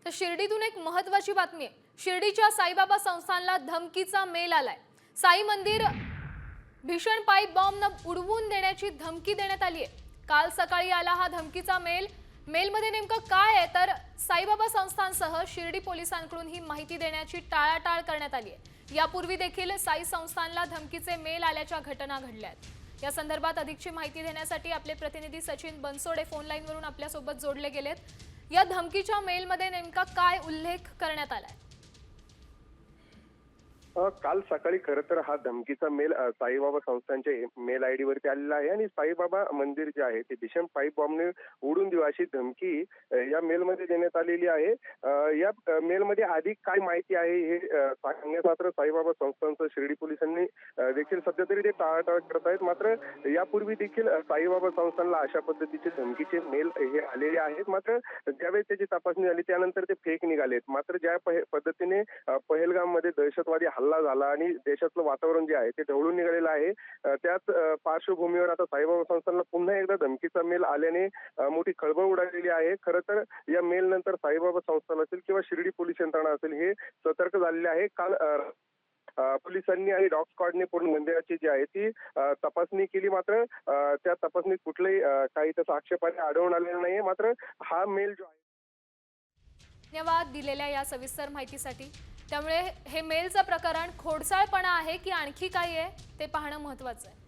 तर शिर्डीतून एक महत्त्वाची बातमी आहे। शिर्डीच्या साईबाबा संस्थानला धमकीचा मेल आलाय। साई मंदिर भीषण पाईप बॉम्बने उडवून देण्याची धमकी देण्यात आली आहे। काल सकाळी आला हा धमकीचा मेल। मेलमध्ये नेमकं काय आहे तर साईबाबा संस्थानसह शिर्डी पोलिसांकडून ही माहिती देण्याची टाळाटाळ करण्यात आली आहे। यापूर्वी देखील साई संस्थानला धमकीचे मेल आल्याच्या घटना घडल्या आहेत। या संदर्भात अधिकची माहिती देण्यासाठी आपले प्रतिनिधी सचिन बनसोडे फोन लाईनवरून आपल्या सोबत जोडले गेलेत। या धमकीच्या मेलमध्ये नेमका काय उल्लेख करण्यात आलाय? काल सकाळी खरं तर हा धमकीचा मेल साईबाबा संस्थानच्या मेल आयडी वरती आलेला आहे आणि साईबाबा मंदिर जे आहे ते भीषण पाईप बॉम्बने उडून देऊ अशी धमकी या मेलमध्ये देण्यात आलेली आहे। या मेलमध्ये अधिक काय माहिती आहे हे सांगण्यास मात्र साईबाबा संस्थानचं शिर्डी पोलिसांनी देखील सध्या तरी ते टाळाटाळ करत आहेत। मात्र यापूर्वी देखील साईबाबा संस्थानला अशा पद्धतीचे धमकीचे मेल हे आलेले आहेत। मात्र ज्यावेळेस त्याची तपासणी झाली त्यानंतर ते फेक निघालेत। मात्र ज्या पद्धतीने पहलगाममध्ये दहशतवादी हल्ला झाला आणि देशातलं वातावरण जे आहे ते ढवळून निघालेलं आहे, त्याच पार्श्वभूमीवर आता साईबाबा संस्थानला पुन्हा एकदा धमकीचा मेल आल्याने मोठी खळबळ उडालेली आहे। खरं तर या मेल नंतर साईबाबा संस्थान असेल किंवा शिर्डी पोलीस यंत्रणा असेल हे सतर्क झालेले आहे। काल पोलिसांनी आणि डॉग स्क्वॉडने पूर्ण मंदिराची जी आहे ती तपासणी केली। मात्र त्या तपासणीत कुठलेही काही त्याचा आक्षेपार्ह आढळून आलेला नाहीये। मात्र हा मेल जो आहे धन्यवाद दिलेल्या या सविस्तर माहितीसाठी। त्यामुळे हे मेलचं प्रकरण खोडसाळपणा आहे की आणखी काही आहे ते पाहणं महत्त्वाचं आहे।